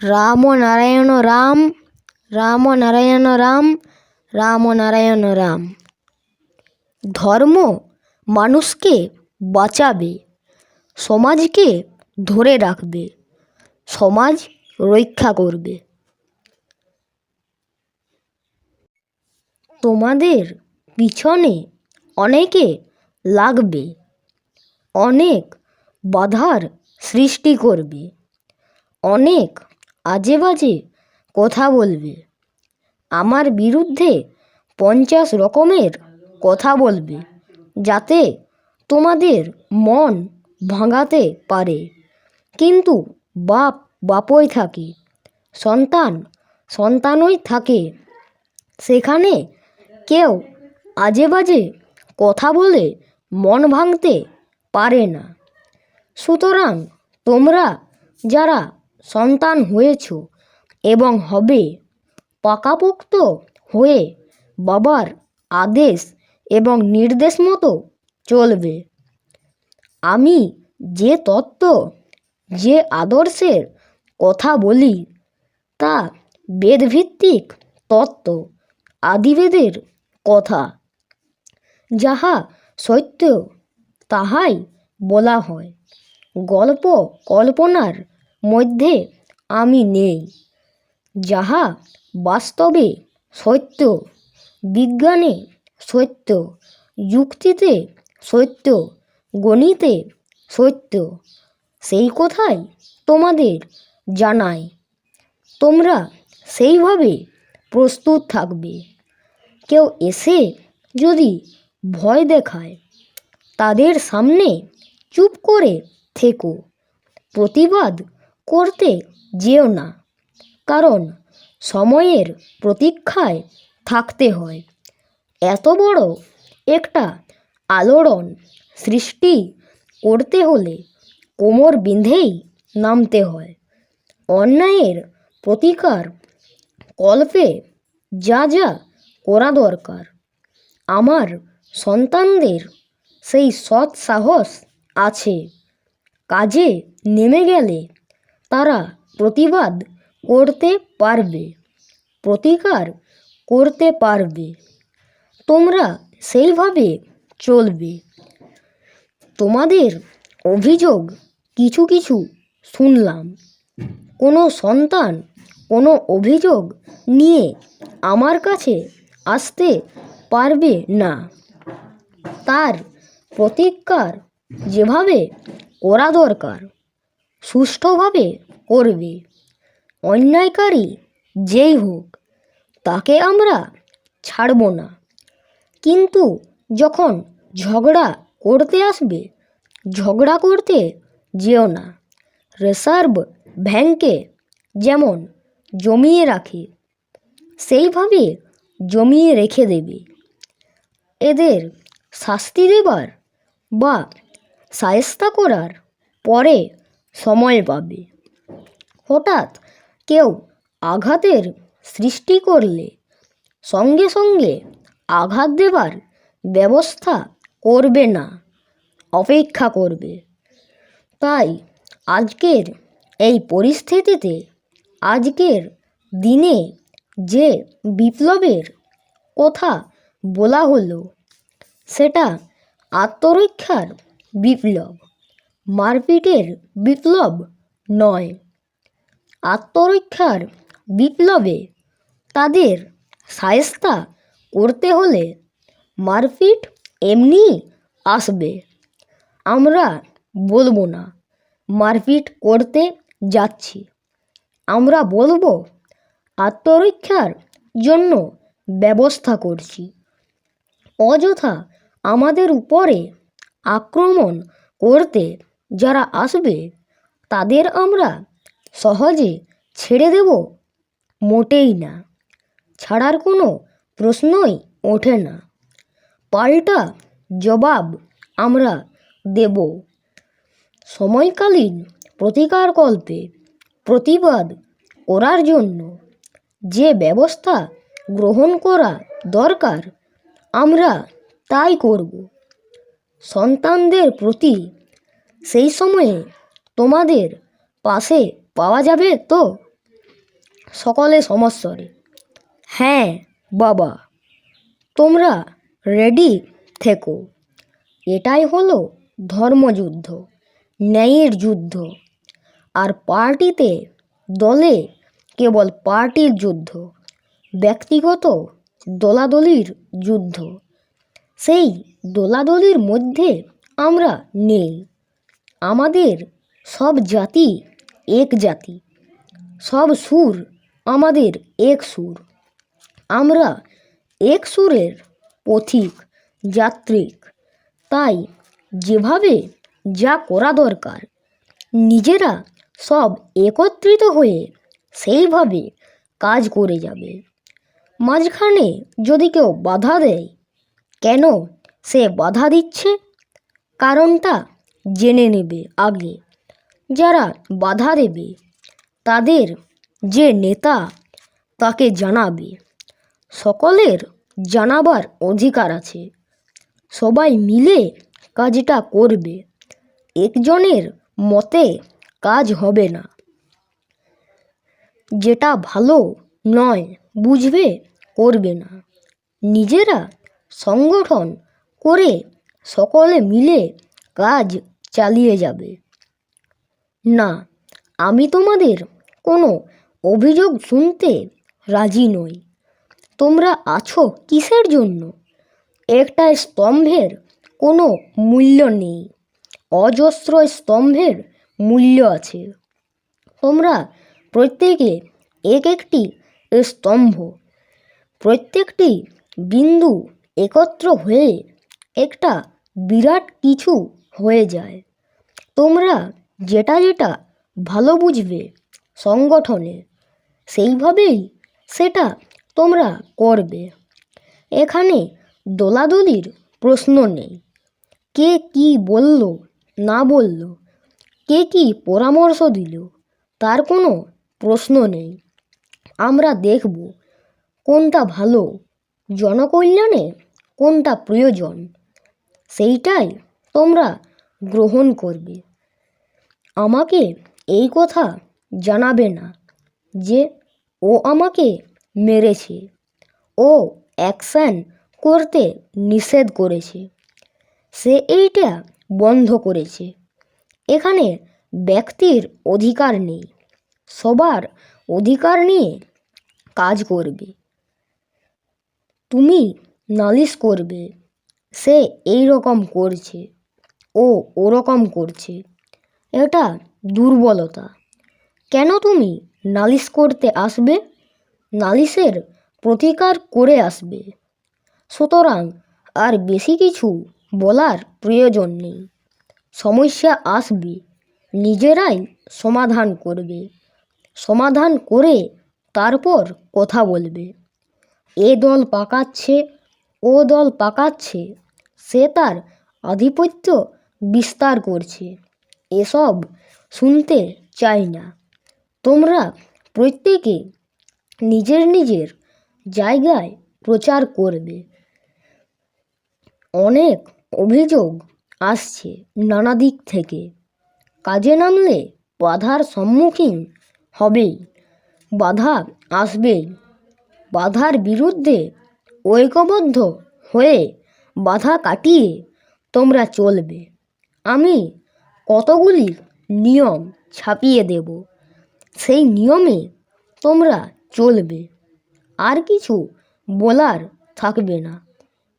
রাম নারায়ণ রাম, রাম নারায়ণ রাম, রাম নারায়ণ রাম। ধর্ম মানুষকে বাঁচাবে, সমাজকে ধরে রাখবে, সমাজ রক্ষা করবে। তোমাদের পিছনে অনেকে লাগবে, অনেক বাধার সৃষ্টি করবে, অনেক আজে বাজে কথা বলবে, আমার বিরুদ্ধে 50 রকমের কথা বলবে, যাতে তোমাদের মন ভাঙাতে পারে। কিন্তু বাপ বাপই থাকে, সন্তান সন্তানই থাকে। সেখানে কেউ আজে বাজে কথা বলে মন ভাঙতে পারে না। সুতরাং তোমরা যারা সন্তান হয়েছ এবং হবে, পাকাপোক্ত হয়ে বাবার আদেশ এবং নির্দেশ মতো চলবে। আমি যে তত্ত্ব, যে আদর্শের কথা বলি তা বেদভিত্তিক তত্ত্ব, আদিবেদের কথা। যাহা সত্য তাহাই বলা হয়। গল্প কল্পনার মধ্যে আমি নেই। যাহা বাস্তবে সত্য, বিজ্ঞানে সত্য, যুক্তিতে সত্য, গণিতে সত্য, সেই কথাই তোমাদের জানাই। তোমরা সেইভাবে প্রস্তুত থাকবে। কেউ এসে যদি ভয় দেখায়, তাদের সামনে চুপ করে থেকো, প্রতিবাদ করতে যেও না, কারণ সময়ের প্রতীক্ষায় থাকতে হয়। এত বড় একটা আলোড়ন সৃষ্টি করতে হলে কোমর বেঁধেই নামতে হয়। অন্যায়ের প্রতিকার কল্পে যা যা করা দরকার, আমার সন্তানদের সেই সৎ সাহস আছে। কাজে নেমে গেলে তারা প্রতিবাদ করতে পারবে, প্রতিকার করতে পারবে। তোমরা সেইভাবে চলবে। তোমাদের অভিযোগ কিছু কিছু শুনলাম। কোনো সন্তান কোনো অভিযোগ নিয়ে আমার কাছে আসতে পারবে না। তার প্রতিকার যেভাবে করা দরকার সুষ্ঠুভাবে করবে। অন্যায়কারী যেই হোক, তাকে আমরা ছাড়ব না। কিন্তু যখন ঝগড়া করতে আসবে, ঝগড়া করতে যেও না। রিজার্ভ ব্যাংকে যেমন জমিয়ে রাখে, সেইভাবে জমিয়ে রেখে দেবে। এদের শাস্তি দেবার বা শায়েস্তা করার পরে সময় পাবে। হঠাৎ কেউ আঘাতের সৃষ্টি করলে সঙ্গে সঙ্গে আঘাত দেবার ব্যবস্থা করবে না, অপেক্ষা করবে। তাই আজকের এই পরিস্থিতিতে, আজকের দিনে যে বিপ্লবের কথা বলা হলো, সেটা আত্মরক্ষার বিপ্লব, মারপিটের বিপ্লব নয়। আত্মরক্ষার বিপ্লবে তাদের শায়েস্তা করতে হলে মারপিট এমনি আসবে। আমরা বলবো না মারপিট করতে যাচ্ছি, আমরা বলবো আত্মরক্ষার জন্য ব্যবস্থা করছি। অযথা আমাদের উপরে আক্রমণ করতে যারা আসবে, তাদের আমরা সহজে ছেড়ে দেব মোটেই না। ছাড়ার কোনো প্রশ্নই ওঠে না। পাল্টা জবাব আমরা দেব। সময়কালীন প্রতিকারকল্পে প্রতিবাদ করার জন্য যে ব্যবস্থা গ্রহণ করা দরকার, আমরা তাই করব। সন্তানদের প্রতি সেই সময়ে তোমাদের পাশে পাওয়া যাবে তো? সকলে সমস্বরে। হ্যাঁ বাবা, তোমরা রেডি থেকো। এটাই হলো ধর্মযুদ্ধ, ন্যায়ের যুদ্ধ। আর পার্টিতে, দলে কেবল পার্টির যুদ্ধ, ব্যক্তিগত দলাদলির যুদ্ধ। সেই দলাদলির মধ্যে আমরা নেই। আমাদের সব জাতি এক জাতি, সব সুর আমাদের এক সুর। আমরা এক সুরের পথিক, যাত্রিক। তাই যেভাবে যা করা দরকার, নিজেরা সব একত্রিত হয়ে সেইভাবে কাজ করে যাবে। মাঝখানে যদি কেউ বাধা দেয়, কেন সে বাধা দিচ্ছে কারণটা জেনে নেবে আগে। যারা বাধা দেবে তাদের যে নেতা তাকে জানাবে। সকলের জানাবার অধিকার আছে। সবাই মিলে কাজটা করবে। একজনের মতে কাজ হবে না। যেটা ভালো নয় বুঝবে, করবে না। নিজেরা সংগঠন করে সকলে মিলে কাজ চালিয়ে যাবে। না, আমি তোমাদের কোনো অভিযোগ শুনতে রাজি নই। তোমরা আছো কিসের জন্য? একটা স্তম্ভের কোনো মূল্য নেই, অজস্র স্তম্ভের মূল্য আছে। তোমরা প্রত্যেকে এক একটি স্তম্ভ। প্রত্যেকটি বিন্দু একত্র হয়ে একটা বিরাট কিছু হয়ে যায়। তোমরা যেটা যেটা ভালো বুঝবে সংগঠনে, সেইভাবেই সেটা তোমরা করবে। এখানে দলাদলির প্রশ্ন নেই। কে কি বলল না বলল, কে কি পরামর্শ দিল, তার কোনো প্রশ্ন নেই। আমরা দেখব কোনটা ভালো, জনকল্যাণে কোনটা প্রয়োজন, সেইটাই তোমরা গ্রহণ করবে। আমাকে এই কথা জানাবে না যে ও আমাকে মেরেছে, ও অ্যাকশন করতে নিষেধ করেছে, সে এইটা বন্ধ করেছে। এখানে ব্যক্তির অধিকার নেই, সবার অধিকার নিয়ে কাজ করবে। তুমি নালিশ করবে সে এই রকম করছে, ও ওরকম করছে, এটা দুর্বলতা। কেন তুমি নালিশ করতে আসবে? নালিশের প্রতিকার করে আসবে। সুতরাং আর বেশি কিছু বলার প্রয়োজন নেই। সমস্যা আসবে, নিজেরাই সমাধান করবে। সমাধান করে তারপর কথা বলবে। এ দল পাকাচ্ছে, ও দল পাকাচ্ছে, সে তার আধিপত্য বিস্তার করছে, এসব শুনতে চাই না। তোমরা প্রত্যেকে নিজের নিজের জায়গায় প্রচার করবে। অনেক অভিযোগ আসছে নানা দিক থেকে। কাজে নামলে বাধার সম্মুখীন হবেই, বাধা আসবেই। বাধার বিরুদ্ধে ঐক্যবদ্ধ হয়ে বাধা কাটিয়ে তোমরা চলবে। আমি কতগুলি নিয়ম ছাপিয়ে দেব, সেই নিয়মে তোমরা চলবে। আর কিছু বলার থাকবে না।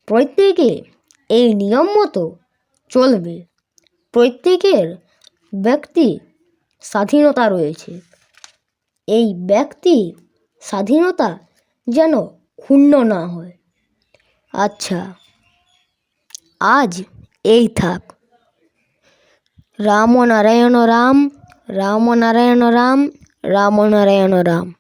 প্রত্যেকে এই নিয়ম মতো চলবে। প্রত্যেকের ব্যক্তি স্বাধীনতা রয়েছে। এই ব্যক্তি স্বাধীনতা যেন ক্ষুণ্ণ না হয়। আচ্ছা, আজ এই থাক। রাম নারায়ণ রাম, রাম নারায়ণ রাম, রাম নারায়ণ রাম।